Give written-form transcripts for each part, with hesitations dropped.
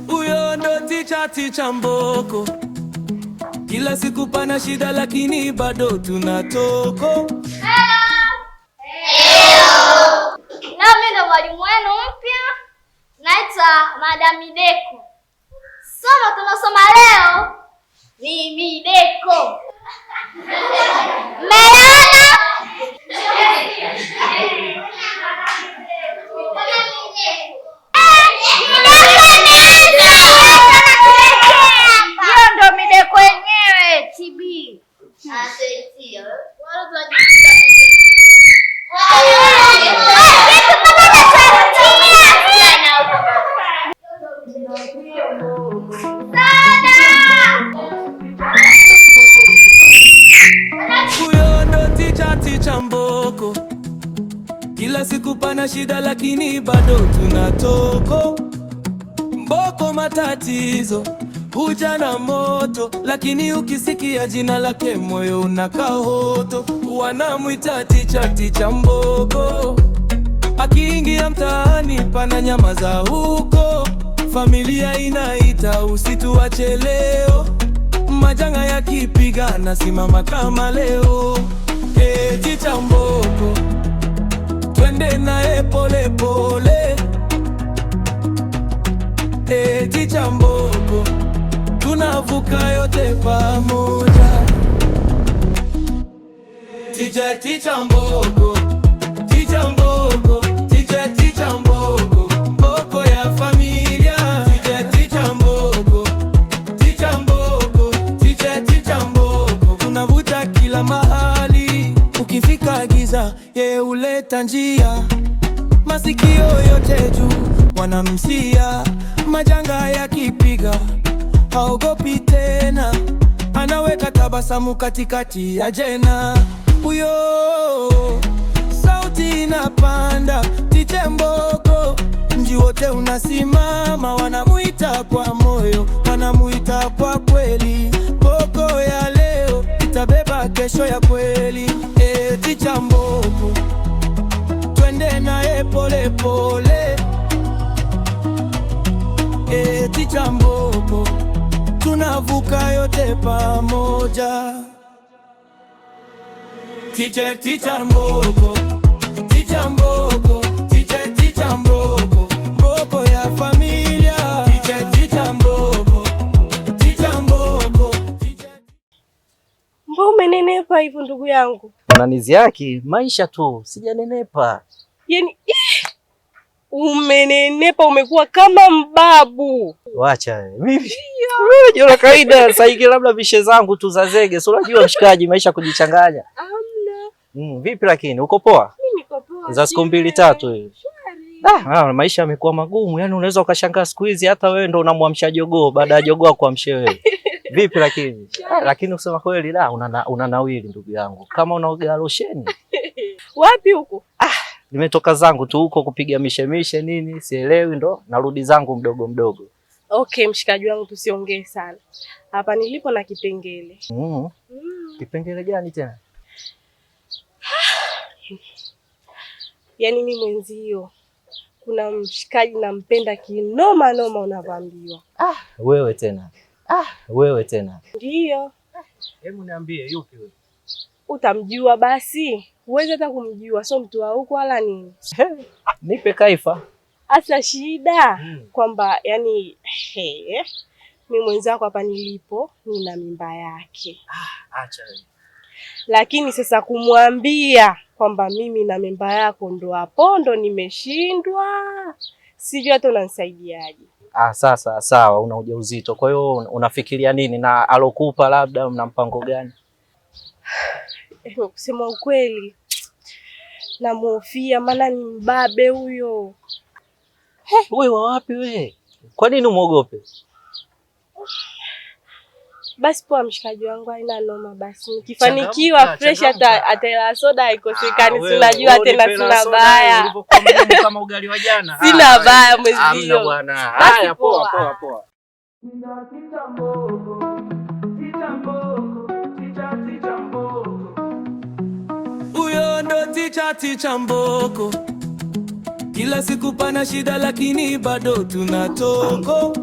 Uyo ndo ticha Mboko, kila siku pana shida lakini bado tunatoko. Hello. Nami ndo mwalimu wenu mpya, naitwa Madam Mideko. Somo tunasoma leo ni mideko. Mmeona? Hiyo ndo mideko yenyewe, TB. Huyo ndo ticha Mboko, kila siku pana shida lakini bado tunatoko. Mboko matatizo huja na moto, lakini ukisikia jina lake moyo unakaa hoto. Wanamwita ticha Mboko, akiingia mtaani pana nyama za huko. Familia inaita usituache leo, majanga yakipiga na simama kama leo. Ticha Mboko, twende naye pole pole. Ticha Mboko, tunavuka yote pamoja. Ticha Mboko, ticha Mboko, ticha Mboko, Mboko ya familia. Ticha Mboko, ticha Mboko, ticha Mboko, tunavuta kila mahali. Ukifika giza yeye huleta njia, masikio yote juu wanamsia. Majanga yakipiga haogopi tena, anaweka tabasamu katikati ya jena. Huyo sauti inapanda, Ticha Mboko, mji wote unasimama. Wanamuita kwa moyo, wanamuita kwa kweli. Mboko ya leo itabeba kesho ya kweli. Ticha Mboko, twende naye pole pole. Ticha Mboko, tunavuka yote pamoja. Ticha Mboko, ticha Mboko, ticha Mboko, Mboko ya familia. Ticha Mboko, ticha Mboko. Mbona umenenepa hivyo ndugu yangu? Unaniziaki maisha tu, sijanenepa. Yaani umenenepa, umekuwa kama mbabu. Wacha mimi. Unajua la kawaida sasa hivi labda vishe zangu tu za zege. So unajua mshikaji, maisha kujichanganya. Hamna. Vipi lakini uko poa? Mimi niko poa. Za siku 2-3 hivi. Maisha yamekuwa magumu. Yaani unaweza ukashangaa siku hizi hata wewe ndo unamwamsha jogoo baada ya jogoo kuamsha wewe. Vipi lakini? Lakini usema kweli unanawili ndugu yangu. Kama unaoga losheni. Wapi huko? Nimetoka zangu tu huko kupiga mishemishe nini, sielewi, ndo narudi zangu mdogo mdogo. Okay, mshikaji wangu tusiongee sana. Hapa nilipo na kipengele. Kipengele gani tena? Yaani mimi mwenzio kuna mshikaji nampenda kinoma noma unavyoambiwa. Wewe tena. Wewe tena. Ndiyo. Hebu niambie yupi wewe? Utamjua basi. Huwezi hata kumjua, so mtu wa huko wala nini. Nipe kaifa. Asa shida kwamba yani mimi mwenzako hapa nilipo nina mimba yake. Acha. Lakini sasa kumwambia kwamba mimi na mimba yako ndo hapo ndo nimeshindwa. Sijui hata unanisaidiaje. Sasa sawa, una ujauzito. Kwa hiyo unafikiria nini na alokupa labda mna mpango gani? Kusema ukweli namhofia, maana ni mbabe huyo. Wewe wa wapi wewe? Kwa nini umuogope? Basi poa mshikaji wangu, haina noma basi. Nikifanikiwa fresh hata soda haikosekani. Unajua tena sina baya. Kama ugali wa jana. Sina baya mwezio. Hamna bwana. Haya poa. Huyo ndo ticha Mboko, kila siku pana shida lakini bado tunatoko.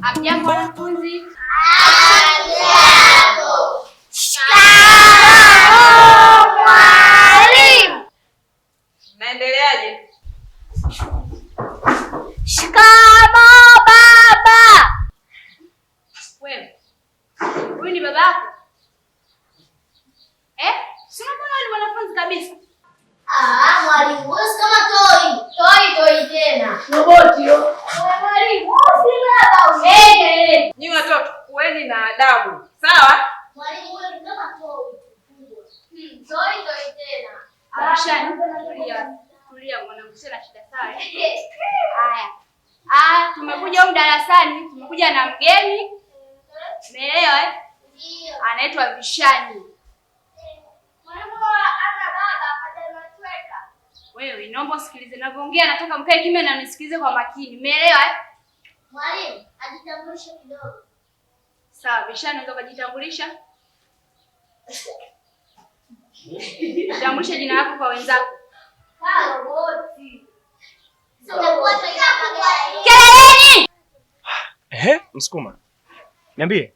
Hamjambo wanafunzi? Mwalimu. Naendeleaje? Shikamoo baba. Wewe. Huyu ni baba yako? Sio mbona ni wanafunzi kabisa? Mwalimu, wewe kama toi tena. Roboti yo. Mwalimu, si baba uende. Ni watoto, kuweni na adabu. Sawa? Mwalimu, wewe kama toi. Toi tena. Amshani, tulia mwanangu, sina shida sawa. Haya. Tumekuja huko darasani, tumekuja na mgeni. Umeelewa eh? Ndio. Anaitwa Vishani. Mwalimu ana baba hajanatweka. Wewe, naomba usikilize ninavyoongea, nataka mkae kimya na nisikilize kwa makini. Umeelewa eh? Mwalimu, ajitambulishe kidogo. Sawa, Vishani unaweza kujitambulisha? Tambulisha jina lako kwa wenzako. Roboti. Keleleni! Msukuma. Niambie.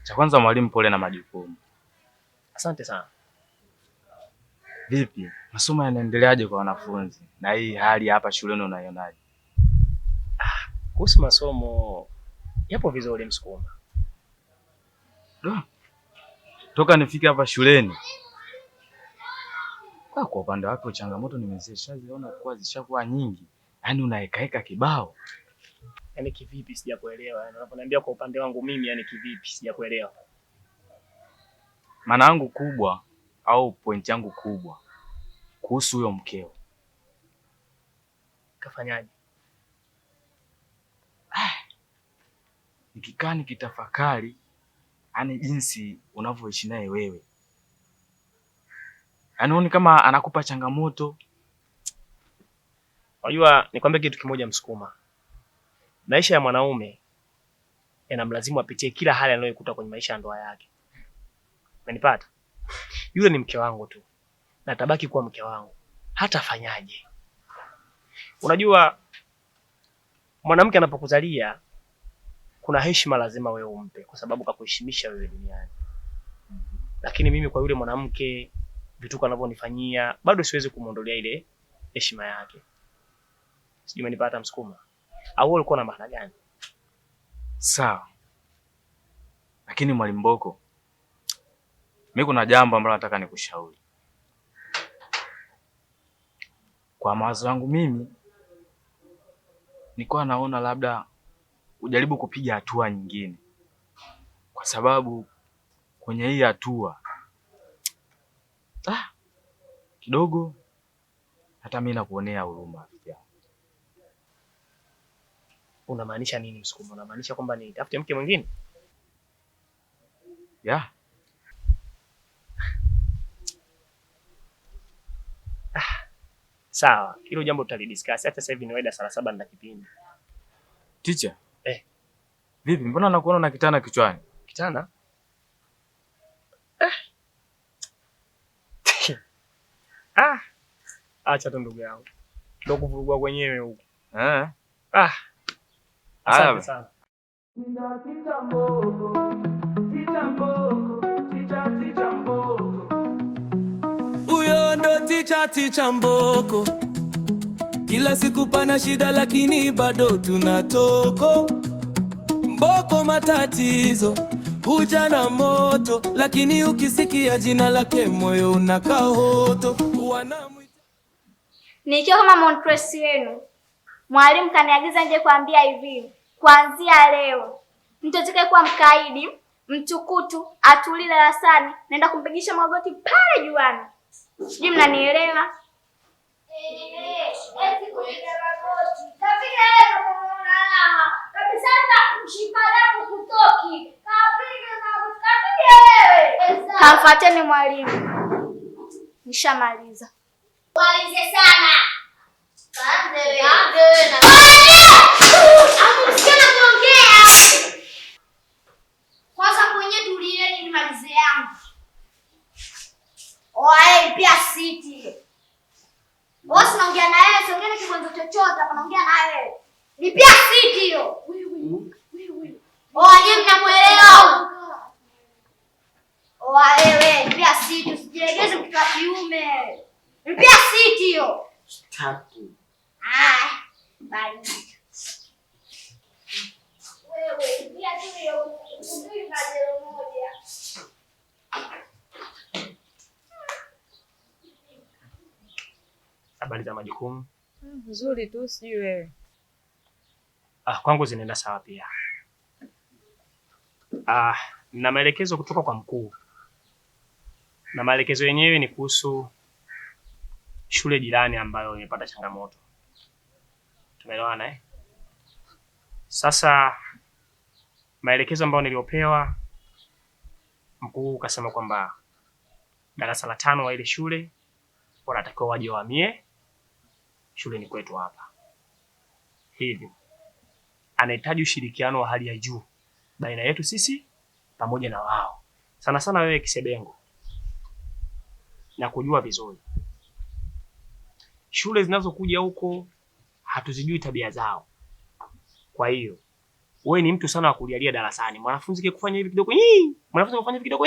Cha kwanza mwalimu, pole na majukumu. Asante sana. Vipi? Masomo yanaendeleaje kwa wanafunzi? Na hii hali hapa shuleni unaionaje? Kuhusu masomo yapo vizuri Msukuma. Toka nifike hapa shuleni, kwa upande wako changamoto nimeshaziona kuwa zishakuwa nyingi. Yaani unaekaeka kibao. Yaani kivipi sijakuelewa? Yaani unaponiambia kwa upande wangu mimi, yani kivipi sijakuelewa? Maana yangu kubwa au point yangu kubwa kuhusu huyo mkeo. Kafanyaje? Nikikaa nikitafakari yani jinsi unavyoishi naye wewe. Anaoni kama anakupa changamoto. Unajua nikwambie kitu kimoja Msukuma. Maisha ya mwanaume yanamlazimu apitie kila hali anayoikuta kwenye maisha ya ndoa yake. Umenipata? Yule ni mke wangu tu. Na atabaki kuwa mke wangu. Hata afanyaje. Unajua mwanamke anapokuzalia kuna heshima lazima wewe umpe kwa sababu kakuheshimisha wewe duniani. Lakini mimi kwa yule mwanamke vituko anavyonifanyia bado siwezi kumuondolea ile heshima yake. Sijui umenipata Msukuma? Au wewe ulikuwa na maana gani? Sawa. Lakini Mwalimu Mboko, mimi kuna jambo ambalo nataka nikushauri. Kwa mawazo yangu mimi nilikuwa naona labda ujaribu kupiga hatua nyingine. Kwa sababu kwenye hii hatua kidogo hata mimi nakuonea huruma. Unamaanisha nini Msukuma? Unamaanisha kwamba nitafute mke mwingine? Yeah. Sawa, hilo jambo tutalidiscuss. Hata sasa hivi ni waida saa 7 na kipindi. Teacher. Vipi? Mbona nakuona na kitana kichwani? Kitana? Acha tu ndugu yangu. Ndio kuvurugwa kwenyewe huko. Asante sana. Ticha Mboko. Huyo ndo ticha Mboko. Kila siku pana shida lakini bado tunatoko. Mboko matatizo huja na moto, lakini ukisikia jina lake moyo unakaa hoto. Nikiwa kama montresi wenu, mwalimu kaniagiza nje kuambia hivi, kuanzia leo mtu atakayekuwa mkaidi, mtukutu, atulie darasani, naenda kumpigisha magoti pale juani. Sijui mnanielewa? Eti kupiga magoti. Kapiga yeye kama raha. Kabisa hata mshipa damu kutoki. Kapiga magoti. Kapiga wewe. Kamfuateni mwalimu. Nishamaliza. Walize sana. Kaanze wewe na. Amsikia kuongea. Kwanza kwenye tulieni nimalize yangu. Oe pia siti. Lipia siti hiyo. Wewe mnamuelewa? Wewe lipia siti, usijilegeze mtoto wa kiume. Lipia siti hiyo. Tatu. Bali. Wewe lipia tu hiyo. Ndio na leo moja. Habari za majukumu? Nzuri tu, sijui wewe. Kwangu zinaenda sawa pia. Na maelekezo kutoka kwa mkuu. Na maelekezo yenyewe ni kuhusu shule jirani ambayo imepata changamoto. Tumeelewana eh? Sasa maelekezo ambayo niliopewa, mkuu kasema kwamba darasa la 5 wa ile shule wanatakiwa waje wahamie shule ni kwetu hapa. Hivi anahitaji ushirikiano wa hali ya juu baina yetu sisi pamoja na wao. Sana sana wewe Kisebengo, na kujua vizuri shule zinazokuja huko hatuzijui tabia zao. Kwa hiyo wewe ni mtu sana wa kulialia darasani. Mwanafunzi kifanya hivi kidogo mwanafunzi kufanya hivi kidogo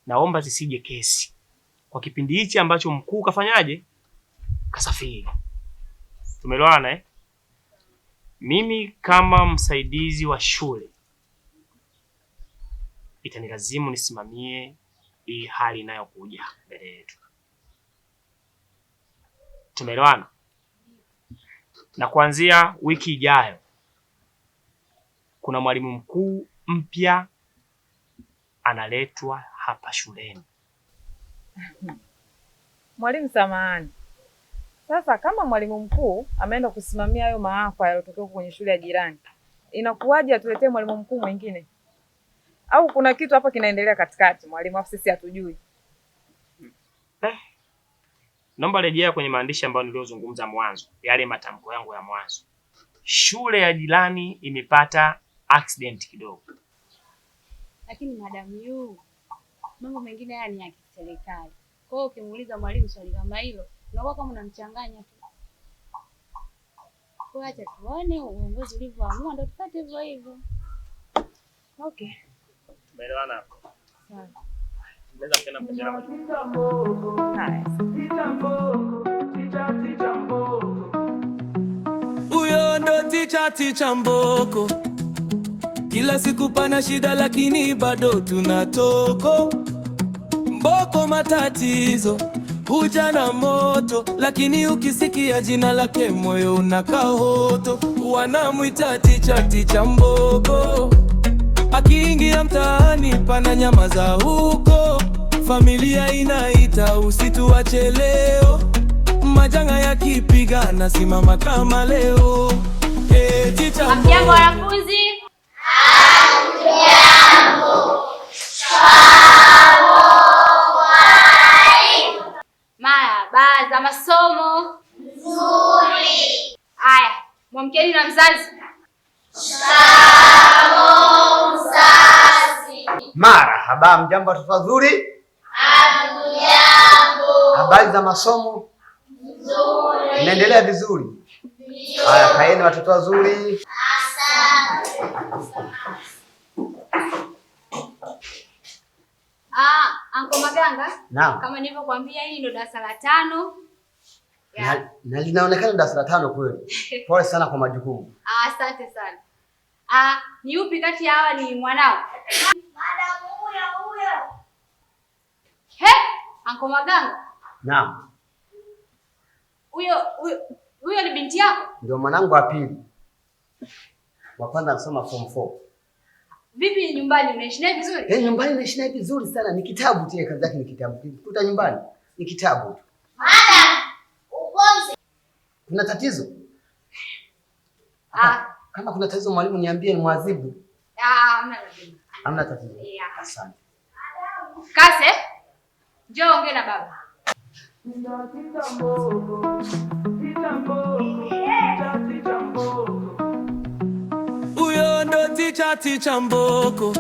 naomba zisije kesi kwa kipindi hichi ambacho mkuu kafanyaje? Kasafiri. Tumeelewana eh? Mimi kama msaidizi wa shule itanilazimu nisimamie hii hali inayokuja mbele yetu. Tumeelewana? Na kuanzia wiki ijayo kuna mwalimu mkuu mpya analetwa hapa shuleni. Mwalimu samahani. Sasa kama mwalimu mkuu ameenda kusimamia hayo maafa yaliyotokea kwenye shule ya jirani, inakuwaje atuletee mwalimu mkuu mwingine? Au kuna kitu hapa kinaendelea katikati mwalimu, afu sisi hatujui? Naomba rejea kwenye maandishi ambayo niliyozungumza mwanzo, yale matamko yangu ya mwanzo. Shule ya jirani imepata accident kidogo. Lakini madam yu, mambo mengine haya ni ya kiserikali. Kwa hiyo ukimuuliza mwalimu swali kama hilo, unakuwa kama unamchanganya tu. Kwa acha tuone uongozi ulivyoamua ndio tupate hivyo hivyo. Okay. Tumeelewana hapo? Sawa. Tunaweza tena kuendelea na Huyo ndo Ticha Mboko. Kila siku pana shida lakini bado tunatoko. Mboko matatizo huja na moto, lakini ukisikia jina lake moyo unakaa hoto. Wanamwita Ticha Mboko. Akiingia mtaani pana nyama za huko. Familia inaita usituache leo. Majanga yakipigana simama kama leo. Ticha Mboko. Hamjambo wanafunzi? Maya, baadhi za masomo nzuri. Haya, mwamkeni na mzazi. Marahaba, mjambo watoto wazuri? Hamjambo. Habari za masomo? Nzuri. Inaendelea vizuri? Ndio. Haya, kaeni watoto wazuri. Asante. Anko Maganga. Naam. Kama nilivyokuambia hili ndo darasa la 5. Na linaonekana darasa la 5 kweli. Pole sana kwa majukumu. Asante sana. Ni upi kati ya hawa ni mwanao? Madam huyo. Anko Maganga. Naam. Huyo ni binti yako? Ndio mwanangu wa pili. Wa kwanza anasoma form 4. Vipi nyumbani unaishi naye vizuri? Nyumbani naishi naye vizuri sana. Ni kitabu tu, kazi yake ni kitabu. Kukuta nyumbani ni kitabu tu. Madam, ukonzi. Kuna tatizo? Kama kuna tatizo mwalimu niambie, ni mwadhibu. Hamna tatizo. Hamna tatizo. Asante. Kase, njoo ongea na baba. Huyo ndo Ticha Mboko.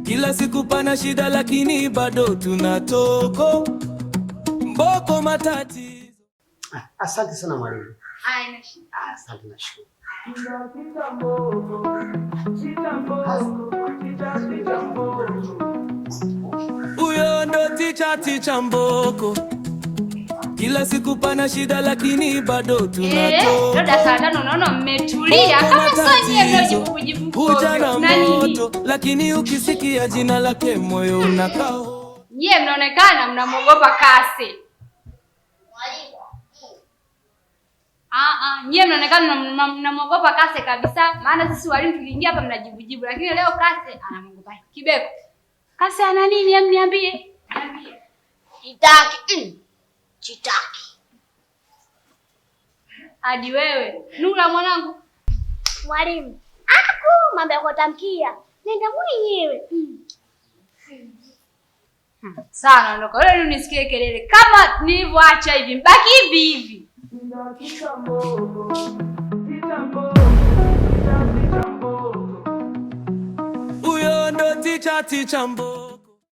Kila siku pana shida lakini bado tunatoko. Mboko matatizo. Asante sana mwalimu. Haina shida. Asante, nashukuru. Huyo ndo Ticha Mboko. Kila siku pana shida lakini bado tunatoka. Darasa la 5 unaona mmetulia kama sio kujibu. Huja na moto lakini ukisikia jina lake moyo unakaa. Nyie mnaonekana mnamuogopa Kase. Nyie mnaonekana mnamuogopa Kase kabisa, maana sisi walimu tukiingia hapa mnajibujibu, lakini leo Kase anamuogopa. Kibeko. Kase ana nini? Hem, niambie. Niambie. Chitaki. Chitaki. Hadi wewe. Nura mwanangu. Mwalimu. Mambo ya kutamkia. Nenda mwenyewe. Sana ndoka. Wewe unisikie kelele. Kama nilivyoacha hivi, mbaki hivi hivi. Huyo ndo Ticha Mboko.